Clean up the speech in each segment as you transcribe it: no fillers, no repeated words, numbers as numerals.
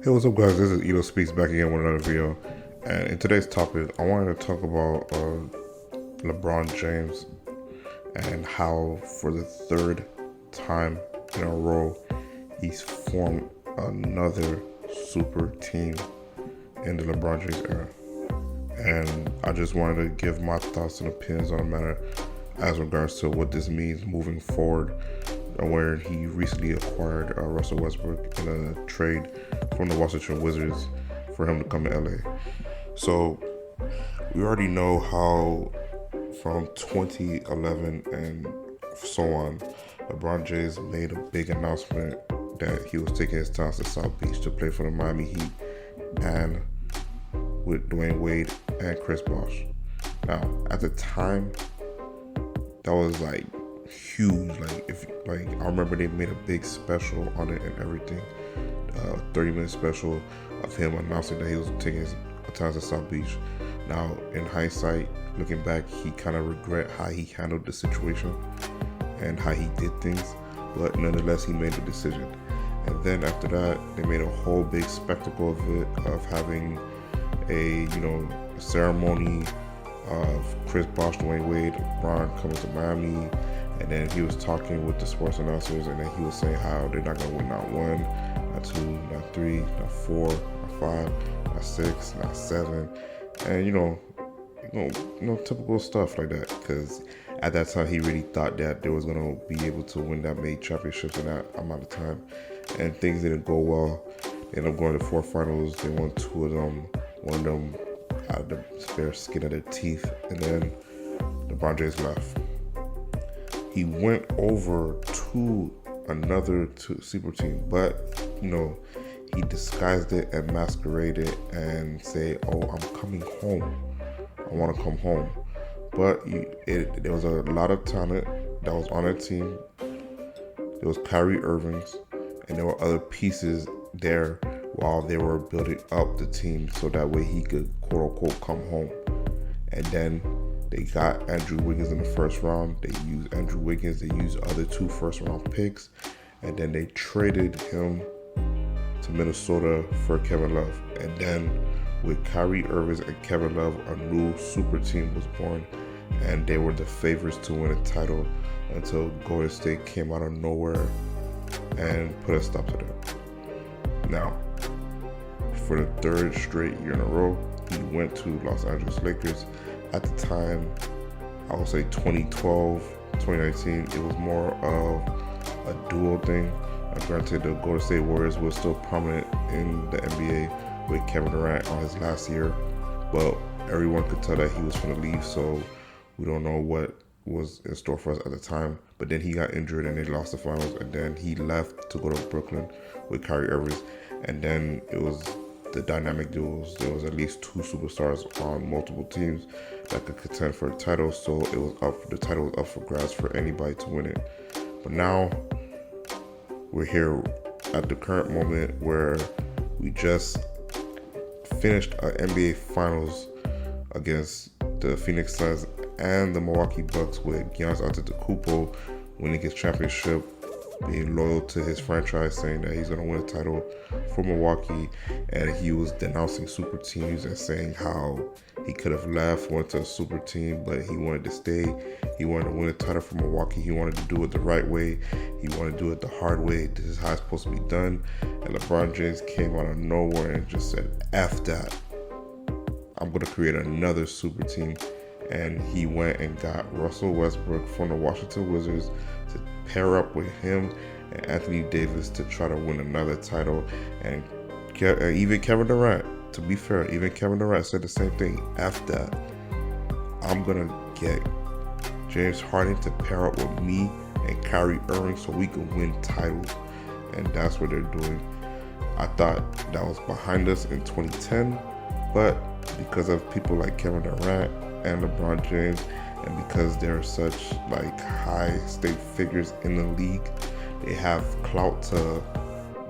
Hey, what's up, guys? This is Edo Speaks back again with another video. And in today's topic, I wanted to talk about LeBron James and how, for the third time in a row, he's formed another super team in the LeBron James era. And I just wanted to give my thoughts and opinions on the matter as regards to what this means moving forward, where he recently acquired Russell Westbrook in a trade from the Washington Wizards for him to come to LA. So we already know how from 2011 and so on, LeBron James made a big announcement that he was taking his talents to South Beach to play for the Miami Heat and with Dwayne Wade and Chris Bosh. Now, at the time, that was like huge. I remember they made a big special on it and everything. 30-minute special of him announcing that he was taking his talents to South Beach. Now, in hindsight, looking back, he kind of regret how he handled the situation and how he did things, but nonetheless, he made the decision. And then after that, they made a whole big spectacle of it, of having a ceremony of Chris Bosh, Dwayne Wade, LeBron coming to Miami, and then he was talking with the sports announcers, and then he was saying how they're not gonna win not one, not two, not three, not four, not five, not six, not seven, and typical stuff like that. Because at that time, he really thought that they was gonna be able to win that many championships in that amount of time, and things didn't go well. They ended up going to 4 finals. They won 2 of them. One of them out of the bare skin of their teeth, and then LeBron James left. He went over to another super team, but he disguised it and masqueraded and say, "Oh, I'm coming home. I want to come home." But there was a lot of talent that was on that team. There was Kyrie Irving's, and there were other pieces there while they were building up the team so that way he could quote unquote come home. And then they got Andrew Wiggins in the first round. They used Andrew Wiggins. They used other 2 first-round picks, and then they traded him to Minnesota for Kevin Love. And then with Kyrie Irving and Kevin Love, a new super team was born, and they were the favorites to win a title until Golden State came out of nowhere and put a stop to that. Now, for the 3rd straight year in a row, he went to Los Angeles Lakers. At the time, I would say 2012, 2019, it was more of a duo thing. Granted, the Golden State Warriors were still prominent in the NBA with Kevin Durant on his last year, but everyone could tell that he was going to leave, so we don't know what was in store for us at the time. But then he got injured and they lost the finals, and then he left to go to Brooklyn with Kyrie Irving, and then it was the dynamic duels. There was at least 2 superstars on multiple teams that could contend for a title, so the title was up for grabs for anybody to win it. But now we're here at the current moment where we just finished an NBA Finals against the Phoenix Suns and the Milwaukee Bucks with Giannis Antetokounmpo winning his championship, being loyal to his franchise, saying that he's going to win a title for Milwaukee, and he was denouncing super teams and saying how he could have left, went to a super team, but he wanted to stay. He wanted to win a title for Milwaukee. He wanted to do it the right way. He wanted to do it the hard way. This is how it's supposed to be done. And LeBron James came out of nowhere and just said, "F that. I'm going to create another super team." And he went and got Russell Westbrook from the Washington Wizards to pair up with him and Anthony Davis to try to win another title. And even Kevin Durant, to be fair, even Kevin Durant said the same thing. "F that. I'm going to get James Harden to pair up with me and Kyrie Irving so we can win titles." And that's what they're doing. I thought that was behind us in 2010, but because of people like Kevin Durant and LeBron James, and because they're such high state figures in the league, they have clout to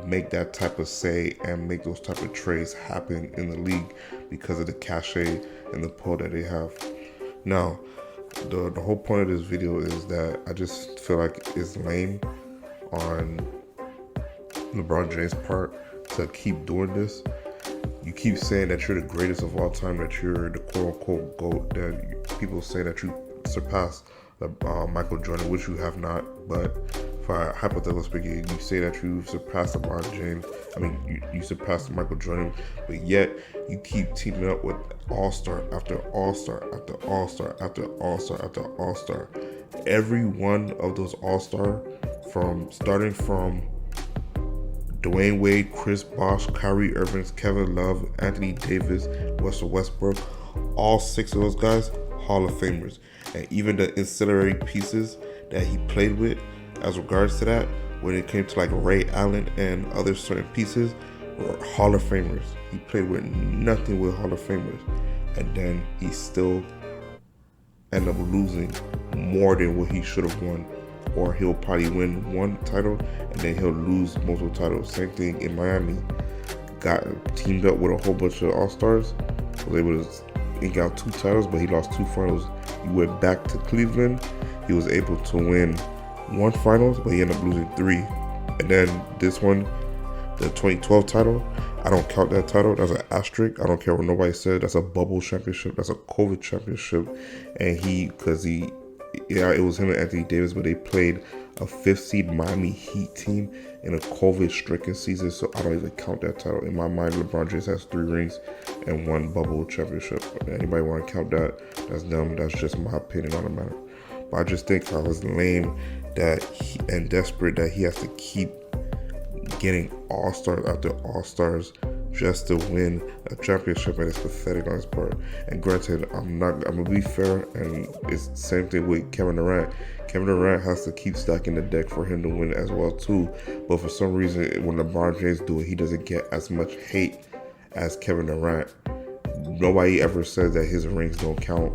make that type of say and make those type of trades happen in the league because of the cachet and the pull that they have. Now, the whole point of this video is that I just feel like it's lame on LeBron James' part to keep doing this. You keep saying that you're the greatest of all time, that you're the quote-unquote GOAT, that people say that you surpassed Michael Jordan, which you have not. But for hypothetical speaking, you say that you surpassed LeBron James. I mean, you surpassed Michael Jordan, but yet you keep teaming up with all-star after all-star after all-star after all-star after all-star. Every one of those all-star, starting from Dwayne Wade, Chris Bosh, Kyrie Irving, Kevin Love, Anthony Davis, Russell Westbrook, all 6 of those guys, Hall of Famers. And even the ancillary pieces that he played with as regards to that, when it came to like Ray Allen and other certain pieces, were Hall of Famers. He played with nothing with Hall of Famers. And then he still ended up losing more than what he should have won. Or he'll probably win one title and then he'll lose multiple titles. Same thing in Miami. Got teamed up with a whole bunch of all-stars. Was able to ink out 2 titles, but he lost 2 finals. He went back to Cleveland. He was able to win 1 finals, but he ended up losing 3. And then this one, the 2012 title, I don't count that title. That's an asterisk. I don't care what nobody said. That's a bubble championship. That's a COVID championship. And it was him and Anthony Davis, but they played a 5th seed Miami Heat team in a COVID-stricken season, so I don't even count that title. In my mind, LeBron James has 3 rings and 1 bubble championship. If anybody want to count that, that's dumb. That's just my opinion on the matter. But I just think I was lame and desperate that he has to keep getting all-stars after all-stars just to win a championship, and it's pathetic on his part. And granted, I'm gonna be fair, and it's the same thing with Kevin Durant. Kevin Durant has to keep stacking the deck for him to win as well too. But for some reason, when LeBron James do it, he doesn't get as much hate as Kevin Durant. Nobody ever says that his rings don't count,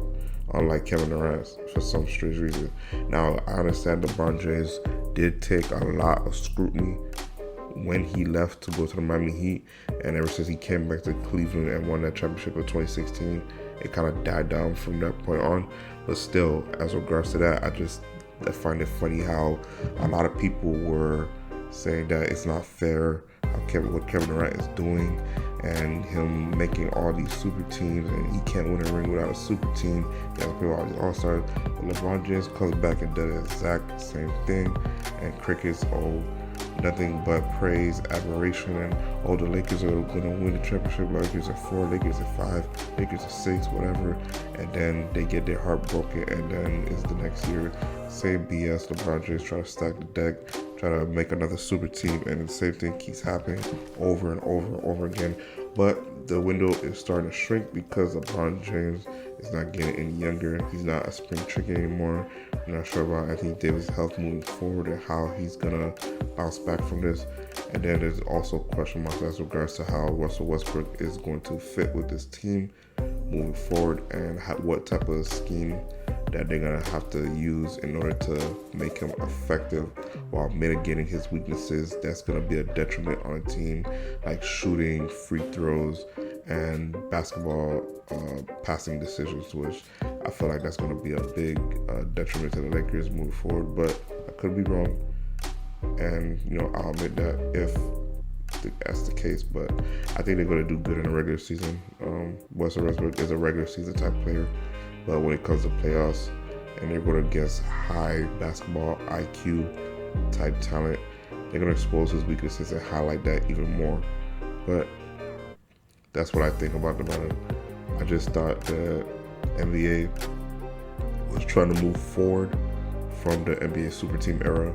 unlike Kevin Durant's, for some strange reason. Now, I understand LeBron James did take a lot of scrutiny when he left to go to the Miami Heat, and ever since he came back to Cleveland and won that championship in 2016, it kind of died down from that point on. But still, as regards to that, I find it funny how a lot of people were saying that it's not fair what Kevin Durant is doing, and him making all these super teams, and he can't win a ring without a super team. He has to play with all these all-stars. But LeBron James comes back and does the exact same thing, and crickets nothing but praise, admiration, and the Lakers are going to win the championship. Lakers are 4, Lakers are 5, Lakers are 6, whatever. And then they get their heart broken, and then it's the next year. Same BS. LeBron James trying to stack the deck, try to make another super team, and the same thing keeps happening over and over and over again. But the window is starting to shrink because LeBron James is not getting any younger. He's not a spring chicken anymore. I'm not sure about Anthony Davis' health moving forward and how he's gonna bounce back from this. And then there's also question marks as regards to how Russell Westbrook is going to fit with this team moving forward, and what type of scheme that they're going to have to use in order to make him effective while mitigating his weaknesses that's going to be a detriment on a team, like shooting, free throws, and basketball passing decisions, which I feel like that's going to be a big detriment to the Lakers moving forward. But I could be wrong, and I'll admit that if that's the case. But I think they're going to do good in the regular season. Russell Westbrook is a regular season type player, but when it comes to playoffs and they're going against high basketball IQ type talent, they're going to expose his weaknesses and highlight that even more. But that's what I think about the matter. I just thought the NBA was trying to move forward from the NBA Superteam era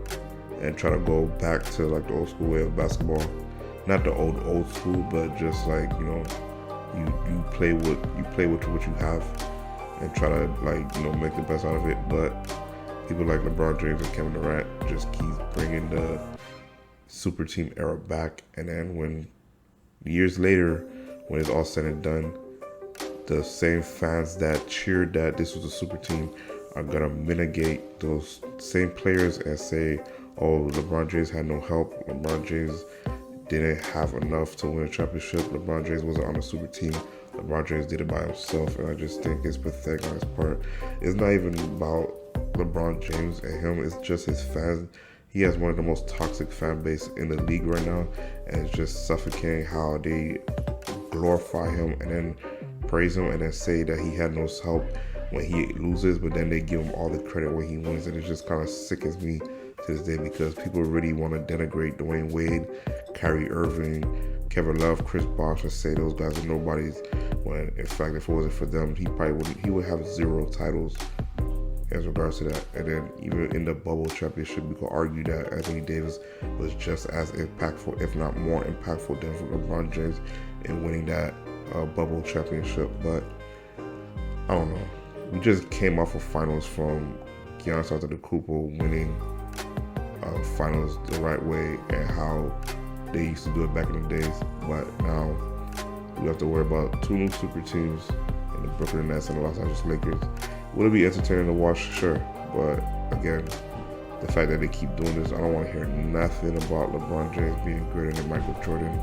and try to go back to like the old school way of basketball. Not the old school, but just like, you play with what you have and try to make the best out of it. But people like LeBron James and Kevin Durant just keep bringing the super team era back, and then when years later, when it's all said and done, the same fans that cheered that this was a super team are gonna mitigate those same players and say, oh, LeBron James had no help, LeBron James didn't have enough to win a championship, LeBron James wasn't on a super team, LeBron James did it by himself. And I just think it's pathetic on his part. It's not even about LeBron James and him, it's just his fans. he has one of the most toxic fan base in the league right now, and it's just suffocating how they glorify him and then praise him and then say that he had no help when he loses, but then they give him all the credit when he wins, and it just kind of sickens me to this day because people really want to denigrate Dwayne Wade, Kyrie Irving, Kevin Love, Chris Bosh, and say those guys are nobodies. When in fact, if it wasn't for them, he would have 0 titles as regards to that. And then even in the bubble championship, we could argue that Anthony Davis was just as impactful, if not more impactful, than LeBron James in winning that bubble championship. But I don't know. We just came off of finals from Giannis Antetokounmpo winning finals the right way and how they used to do it back in the days. But now we have to worry about 2 new super teams in the Brooklyn Nets and the Los Angeles Lakers. Will it be entertaining to watch? Sure. But again, the fact that they keep doing this, I don't want to hear nothing about LeBron James being greater than Michael Jordan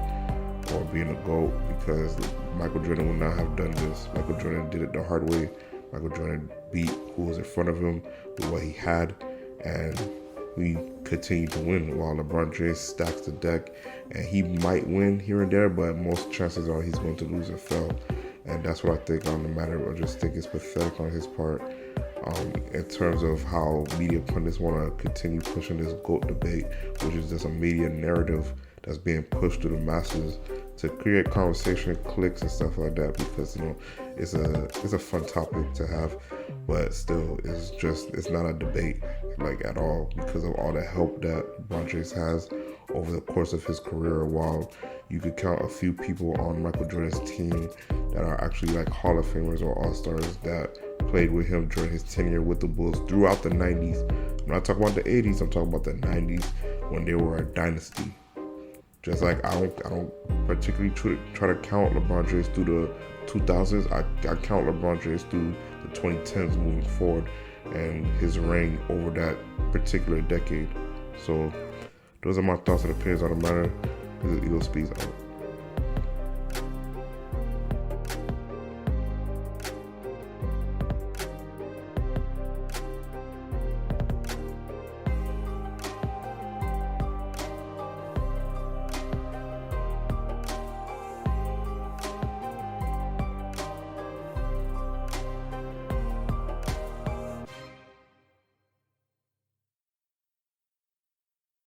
or being a GOAT, because Michael Jordan would not have done this. Michael Jordan did it the hard way. Michael Jordan beat who was in front of him with what he had, and we continue to win while LeBron James stacks the deck, and he might win here and there, but most chances are he's going to lose and fail. And that's what I think on the matter. I just think it's pathetic on his part in terms of how media pundits want to continue pushing this GOAT debate, which is just a media narrative that's being pushed to the masses to create conversation, clicks, and stuff like that, because it's a fun topic to have, but still it's not a debate like at all, because of all the help that LeBron James has over the course of his career. While you could count a few people on Michael Jordan's team that are actually like Hall of Famers or All-Stars that played with him during his tenure with the Bulls throughout the 90s. I'm not talking about the 80s, I'm talking about the 90s when they were a dynasty. Just like I don't particularly try to count LeBron James through the 2000s. I count LeBron James through the 2010s moving forward and his reign over that particular decade. So those are my thoughts and opinions on the matter. This is Eagle Speaks out.